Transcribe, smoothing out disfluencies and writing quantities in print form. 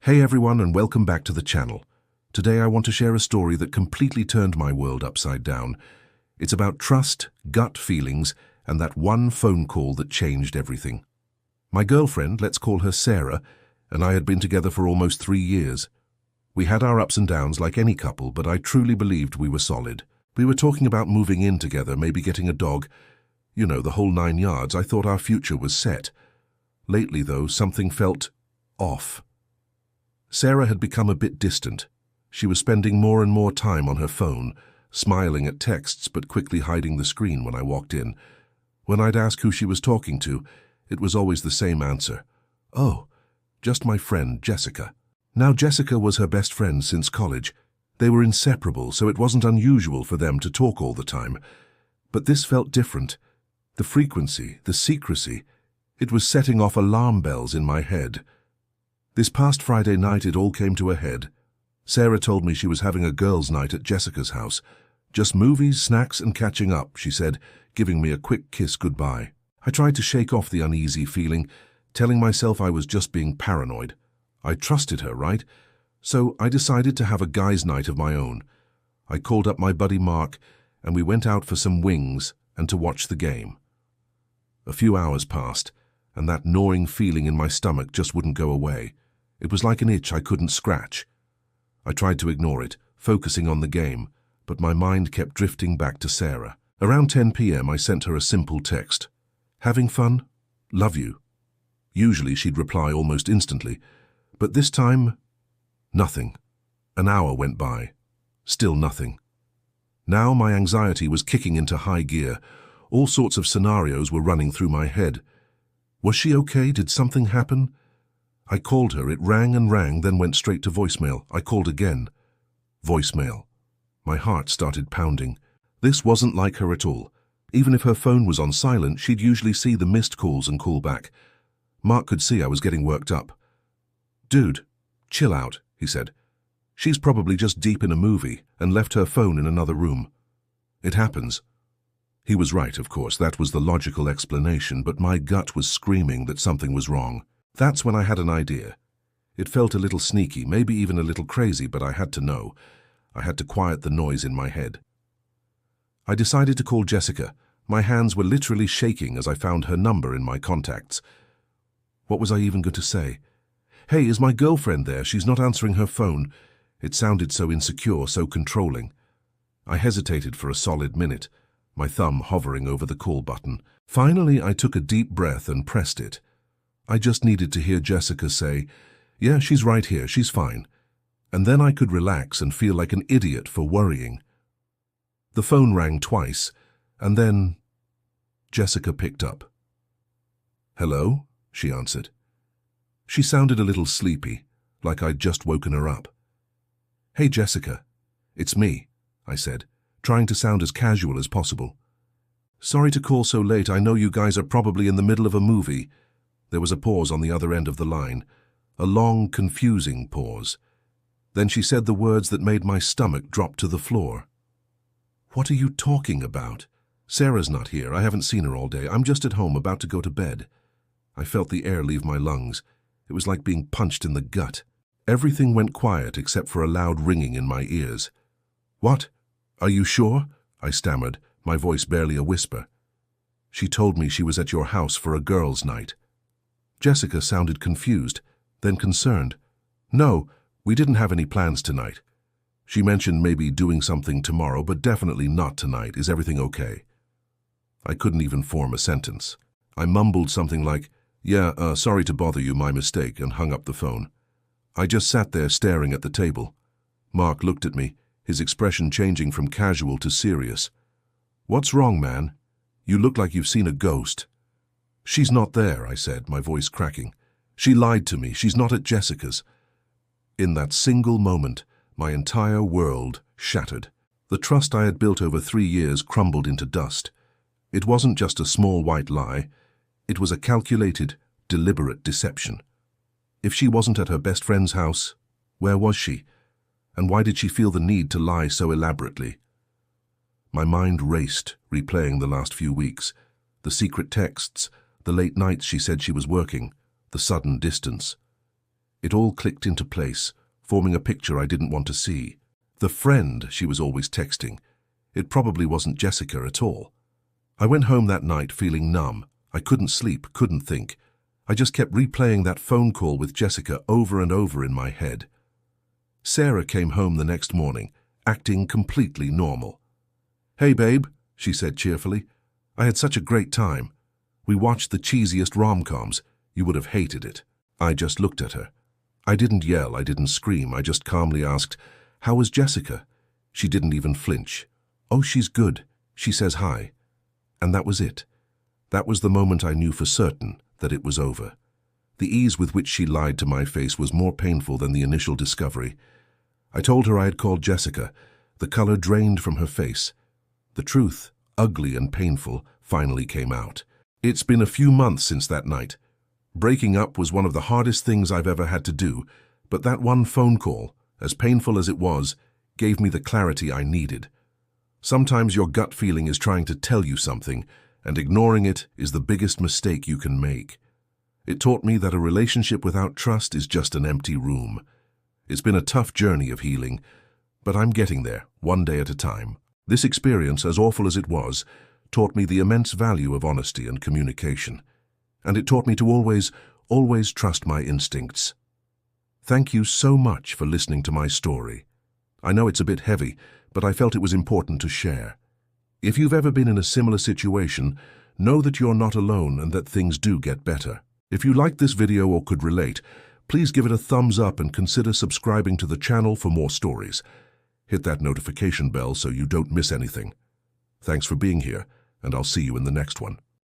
Hey everyone, and welcome back to the channel. Today I want to share a story that completely turned my world upside down. It's about trust, gut feelings, and that one phone call that changed everything. My girlfriend, let's call her Sarah, and I had been together for almost 3 years. We had our ups and downs like any couple, but I truly believed we were solid. We were talking about moving in together, maybe getting a dog. You know, the whole 9 yards. I thought our future was set. Lately, though, something felt off. Sarah had become a bit distant. She was spending more and more time on her phone, smiling at texts but quickly hiding the screen when I walked in. When I'd ask who she was talking to, it was always the same answer. Oh, just my friend, Jessica. Now, Jessica was her best friend since college. They were inseparable, so it wasn't unusual for them to talk all the time. But this felt different. The frequency, the secrecy, it was setting off alarm bells in my head. This past Friday night it all came to a head. Sarah told me she was having a girls' night at Jessica's house. Just movies, snacks, and catching up, she said, giving me a quick kiss goodbye. I tried to shake off the uneasy feeling, telling myself I was just being paranoid. I trusted her, right? So I decided to have a guys' night of my own. I called up my buddy Mark, and we went out for some wings and to watch the game. A few hours passed, and that gnawing feeling in my stomach just wouldn't go away. It was like an itch I couldn't scratch. I tried to ignore it, focusing on the game, but my mind kept drifting back to Sarah. Around 10 p.m. I sent her a simple text. Having fun? Love you. Usually she'd reply almost instantly, but this time, nothing. An hour went by. Still nothing. Now my anxiety was kicking into high gear. All sorts of scenarios were running through my head. Was she okay? Did something happen? I called her. It rang and rang, then went straight to voicemail. I called again. Voicemail. My heart started pounding. This wasn't like her at all. Even if her phone was on silent, she'd usually see the missed calls and call back. Mark could see I was getting worked up. Dude, chill out, he said. She's probably just deep in a movie and left her phone in another room. It happens. He was right, of course. That was the logical explanation, but my gut was screaming that something was wrong. That's when I had an idea. It felt a little sneaky, maybe even a little crazy, but I had to know. I had to quiet the noise in my head. I decided to call Jessica. My hands were literally shaking as I found her number in my contacts. What was I even going to say? Hey, is my girlfriend there? She's not answering her phone. It sounded so insecure, so controlling. I hesitated for a solid minute, my thumb hovering over the call button. Finally, I took a deep breath and pressed it. I just needed to hear Jessica say, "Yeah, she's right here, she's fine." And then I could relax and feel like an idiot for worrying. The phone rang twice, and then Jessica picked up. "Hello?" she answered. She sounded a little sleepy, like I'd just woken her up. "Hey, Jessica. It's me," I said, trying to sound as casual as possible. "Sorry to call so late. I know you guys are probably in the middle of a movie." There was a pause on the other end of the line, a long, confusing pause. Then she said the words that made my stomach drop to the floor. "What are you talking about? Sarah's not here. I haven't seen her all day. I'm just at home about to go to bed." I felt the air leave my lungs. It was like being punched in the gut. Everything went quiet except for a loud ringing in my ears. "What? Are you sure?" I stammered, my voice barely a whisper. "She told me she was at your house for a girls' night." Jessica sounded confused, then concerned. "No, we didn't have any plans tonight. She mentioned maybe doing something tomorrow, but definitely not tonight. Is everything okay?" I couldn't even form a sentence. I mumbled something like, "Yeah, sorry to bother you, my mistake," and hung up the phone. I just sat there staring at the table. Mark looked at me, his expression changing from casual to serious. "What's wrong, man? You look like you've seen a ghost." "She's not there," I said, my voice cracking. "She lied to me. She's not at Jessica's." In that single moment, my entire world shattered. The trust I had built over 3 years crumbled into dust. It wasn't just a small white lie. It was a calculated, deliberate deception. If she wasn't at her best friend's house, where was she? And why did she feel the need to lie so elaborately? My mind raced, replaying the last few weeks. The secret texts, the late nights she said she was working, the sudden distance. It all clicked into place, forming a picture I didn't want to see. The friend she was always texting. It probably wasn't Jessica at all. I went home that night feeling numb. I couldn't sleep, couldn't think. I just kept replaying that phone call with Jessica over and over in my head. Sarah came home the next morning, acting completely normal. "Hey, babe," she said cheerfully. "I had such a great time. We watched the cheesiest rom-coms. You would have hated it." I just looked at her. I didn't yell, I didn't scream. I just calmly asked, "How was Jessica?" She didn't even flinch. "Oh, she's good. She says hi." And that was it. That was the moment I knew for certain that it was over. The ease with which she lied to my face was more painful than the initial discovery. I told her I had called Jessica. The color drained from her face. The truth, ugly and painful, finally came out. It's been a few months since that night. Breaking up was one of the hardest things I've ever had to do, but that one phone call, as painful as it was, gave me the clarity I needed. Sometimes your gut feeling is trying to tell you something, and ignoring it is the biggest mistake you can make. It taught me that a relationship without trust is just an empty room. It's been a tough journey of healing, but I'm getting there, one day at a time. This experience, as awful as it was, taught me the immense value of honesty and communication. And it taught me to always trust my instincts. Thank you so much for listening to my story. I know it's a bit heavy, but I felt it was important to share. If you've ever been in a similar situation, know that you're not alone and that things do get better. If you liked this video or could relate, please give it a thumbs up and consider subscribing to the channel for more stories. Hit that notification bell so you don't miss anything. Thanks for being here, and I'll see you in the next one.